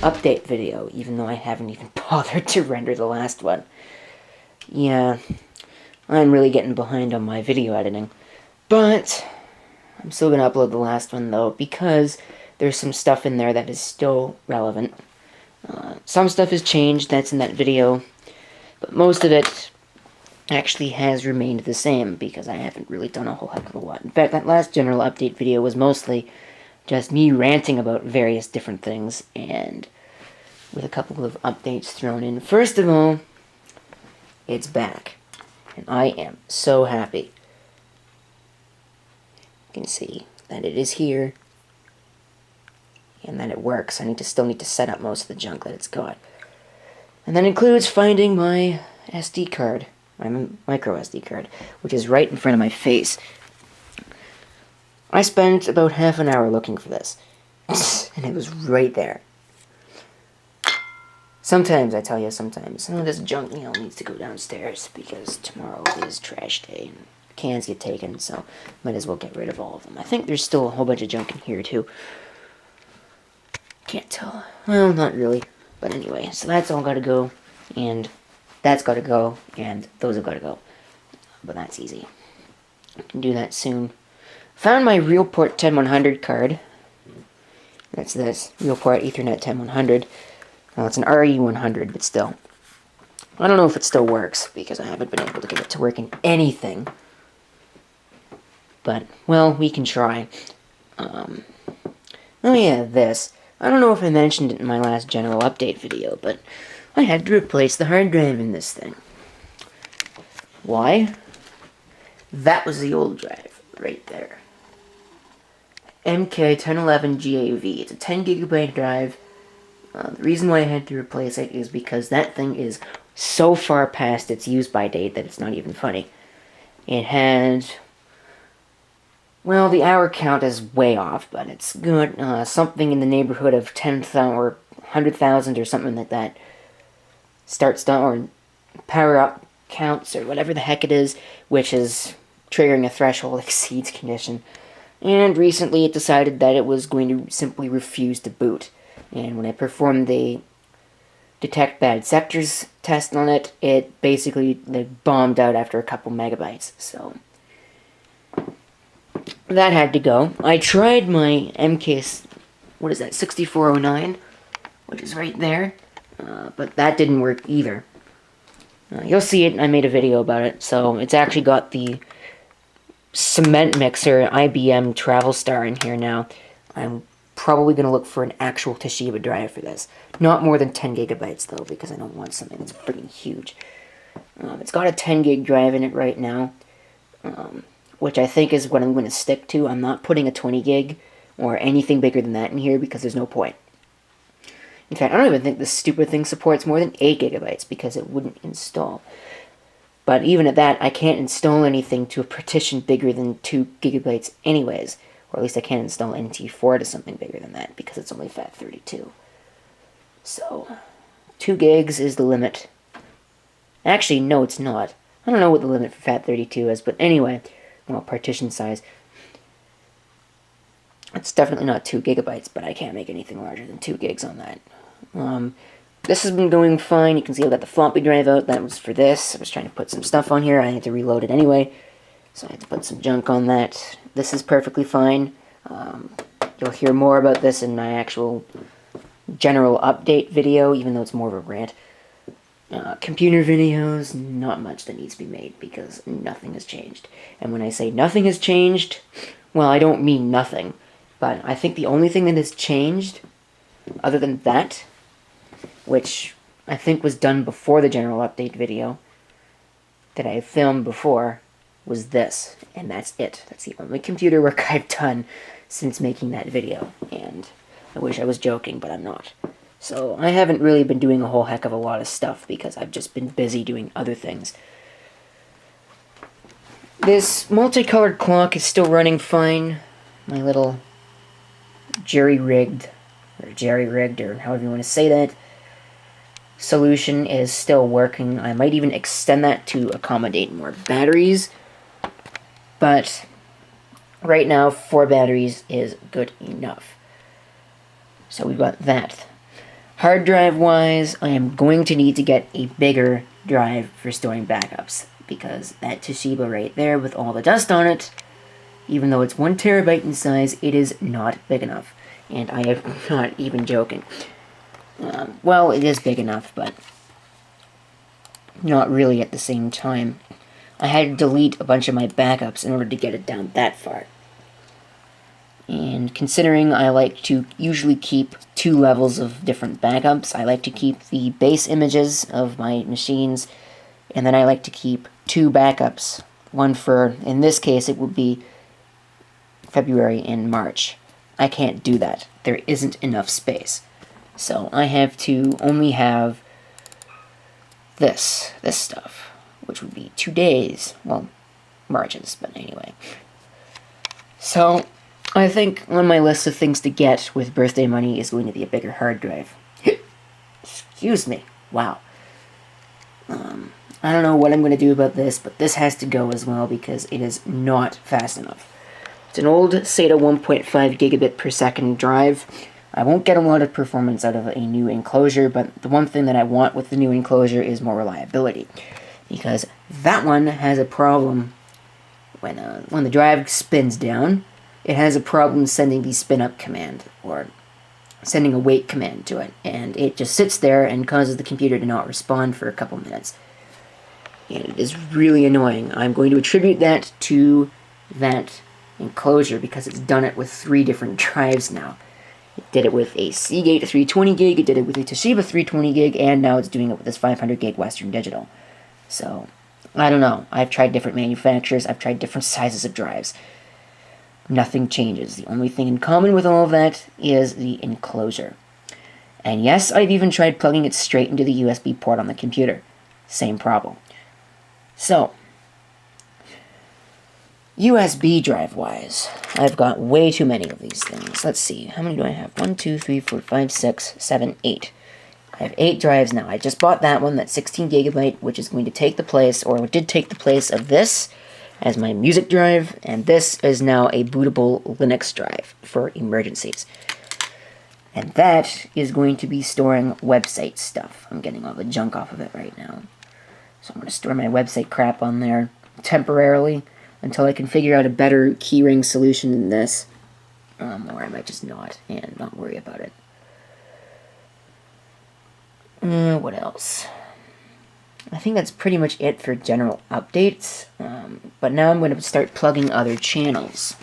Update video, even though I haven't even bothered to render the last one. Yeah, I'm really getting behind on my video editing. But I'm still going to upload the last one, though, because there's some stuff in there that is still relevant. Some stuff has changed, that's in that video, but most of it actually has remained the same, because I haven't really done a whole heck of a lot. In fact, that last general update video was mostly just me ranting about various different things, and with a couple of updates thrown in. First of all, it's back, and I am so happy. You can see that it is here, and that it works. I still need to set up most of the junk that it's got. And that includes finding my SD card, my micro SD card, which is right in front of my face. I spent about half an hour looking for this, and it was right there. Sometimes, I tell you, sometimes, this junk, needs to go downstairs, because tomorrow is trash day, and cans get taken, so might as well get rid of all of them. I think there's still a whole bunch of junk in here, too. Can't tell. Well, not really. But anyway, so that's all gotta go, and that's gotta go, and those have gotta go. But that's easy. I can do that soon. Found my Realport 10100 card. That's this, Realport Ethernet 10100. Well, it's an RE100, but still. I don't know if it still works, because I haven't been able to get it to work in anything. But, well, we can try. Oh yeah, this. I don't know if I mentioned it in my last general update video, but I had to replace the hard drive in this thing. Why? That was the old drive, right there. MK1011GAV. It's a 10 gigabyte drive. The reason why I had to replace it is because that thing is so far past its use-by date that it's not even funny. It had... Well, the hour count is way off, but it's got something in the neighborhood of 10,000 or 100,000 or something like that. Or power-up counts or whatever the heck it is, which is triggering a threshold exceeds condition. And recently it decided that it was going to simply refuse to boot. And when I performed the detect bad sectors test on it, it basically bombed out after a couple megabytes. So that had to go. I tried my MK, what is that, 6409, which is right there, but that didn't work either. You'll see it, I made a video about it, so it's actually got the cement mixer IBM Travelstar in here now. I'm probably going to look for an actual Toshiba drive for this. Not more than 10 gigabytes, though, because I don't want something that's freaking huge. It's got a 10 gig drive in it right now, which I think is what I'm going to stick to. I'm not putting a 20 gig or anything bigger than that in here because there's no point. In fact, I don't even think this stupid thing supports more than 8 gigabytes because it wouldn't install. But even at that, I can't install anything to a partition bigger than 2 gigabytes anyways. Or at least I can't install NT4 to something bigger than that because it's only FAT32. So, 2 gigs is the limit. Actually, no, it's not. I don't know what the limit for FAT32 is, but anyway, well, partition size. It's definitely not 2 gigabytes, but I can't make anything larger than 2 gigs on that. This has been going fine. You can see I've got the floppy drive out. That was for this. I was trying to put some stuff on here. I had to reload it anyway, so I had to put some junk on that. This is perfectly fine. You'll hear more about this in my actual general update video, even though it's more of a rant. Computer videos, not much that needs to be made because nothing has changed. And when I say nothing has changed, well, I don't mean nothing. But I think the only thing that has changed other than that, which I think was done before the general update video that I filmed before, was this, and that's it. That's the only computer work I've done since making that video, and I wish I was joking, but I'm not. So I haven't really been doing a whole heck of a lot of stuff because I've just been busy doing other things. This multicolored clock is still running fine. My little jerry-rigged, or however you want to say that, solution is still working. I might even extend that to accommodate more batteries, but right now 4 batteries is good enough. So we've got that. Hard drive wise, I am going to need to get a bigger drive for storing backups, because that Toshiba right there with all the dust on it, even though it's 1 terabyte in size, it is not big enough. And I am not even joking. Well, it is big enough, but not really at the same time. I had to delete a bunch of my backups in order to get it down that far. And considering I like to usually keep 2 levels of different backups, I like to keep the base images of my machines, and then I like to keep 2 backups. One for, in this case, it would be February and March. I can't do that. There isn't enough space. So I have to only have this stuff, which would be 2 days. Well, March's, but anyway. So I think on my list of things to get with birthday money is going to be a bigger hard drive. Excuse me. Wow. I don't know what I'm going to do about this, but this has to go as well because it is not fast enough. It's an old SATA 1.5 gigabit per second drive. I won't get a lot of performance out of a new enclosure, but the one thing that I want with the new enclosure is more reliability. Because that one has a problem when the drive spins down. It has a problem sending the spin up command, or sending a wait command to it, and it just sits there and causes the computer to not respond for a couple minutes. And it is really annoying. I'm going to attribute that to that enclosure because it's done it with 3 different drives now. It did it with a Seagate 320 gig, it did it with a Toshiba 320 gig, and now it's doing it with this 500 gig Western Digital. So, I don't know. I've tried different manufacturers, I've tried different sizes of drives. Nothing changes. The only thing in common with all of that is the enclosure. And yes, I've even tried plugging it straight into the USB port on the computer. Same problem. So, USB drive-wise, I've got way too many of these things. Let's see, how many do I have? 1, 2, 3, 4, 5, 6, 7, 8. I have 8 drives now. I just bought that one, that's 16 gigabyte, which is going to take the place, or did take the place of this as my music drive, and this is now a bootable Linux drive for emergencies. And that is going to be storing website stuff. I'm getting all the junk off of it right now. So I'm going to store my website crap on there temporarily until I can figure out a better keyring solution than this. Or I might just not, and not worry about it. What else? I think that's pretty much it for general updates. But now I'm going to start plugging other channels.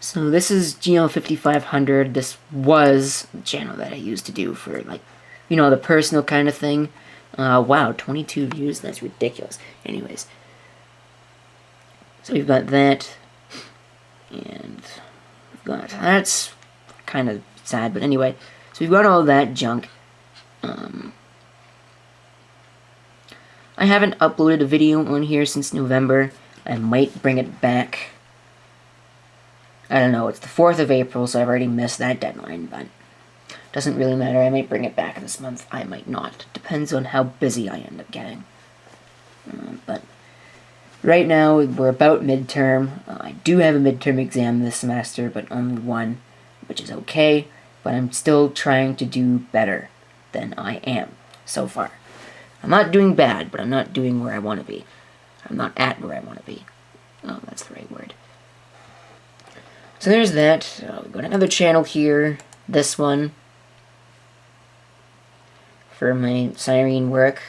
So this is GL5500. This was the channel that I used to do for, like, you know, the personal kind of thing. Wow, 22 views, that's ridiculous. Anyways. So we've got that. And we've got, that's kind of sad, but anyway. So we've got all that junk. I haven't uploaded a video on here since November. I might bring it back. I don't know, it's the 4th of April, so I've already missed that deadline, but doesn't really matter. I might bring it back this month. I might not. Depends on how busy I end up getting. But right now, we're about midterm. I do have a midterm exam this semester, but only one, which is okay, but I'm still trying to do better than I am so far. I'm not doing bad, but I'm not doing where I want to be. I'm not at where I want to be. Oh, that's the right word. So there's that. We've got another channel here. This one. For my Cyrene work.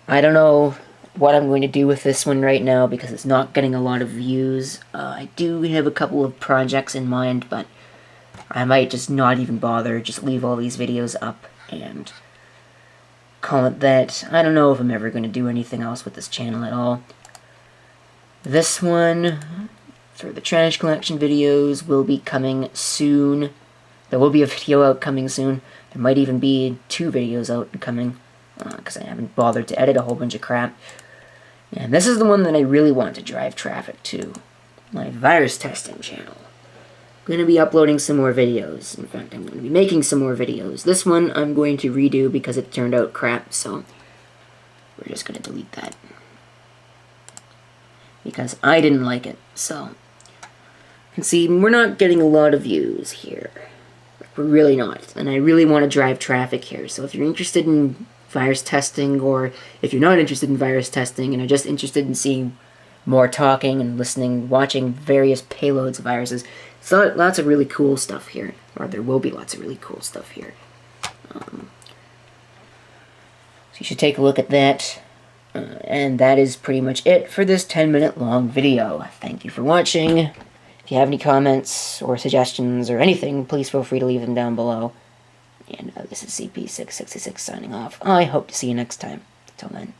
I don't know what I'm going to do with this one right now because it's not getting a lot of views. I do have a couple of projects in mind, but I might just not even bother, just leave all these videos up and call it that. I don't know if I'm ever going to do anything else with this channel at all. This one, for the trash collection videos, will be coming soon. There will be a video out coming soon. There might even be 2 videos out and coming, because I haven't bothered to edit a whole bunch of crap. And this is the one that I really want to drive traffic to. My virus testing channel. I'm going to be uploading some more videos. In fact, I'm going to be making some more videos. This one I'm going to redo because it turned out crap, so we're just going to delete that. Because I didn't like it, so. You can see, we're not getting a lot of views here. We're really not. And I really want to drive traffic here. So if you're interested in virus testing, or if you're not interested in virus testing and are just interested in seeing more talking and listening, watching various payloads of viruses, so lots of really cool stuff here. Or there will be lots of really cool stuff here. So you should take a look at that. And that is pretty much it for this 10-minute long video. Thank you for watching. If you have any comments or suggestions or anything, please feel free to leave them down below. And this is CP666 signing off. I hope to see you next time. Till then.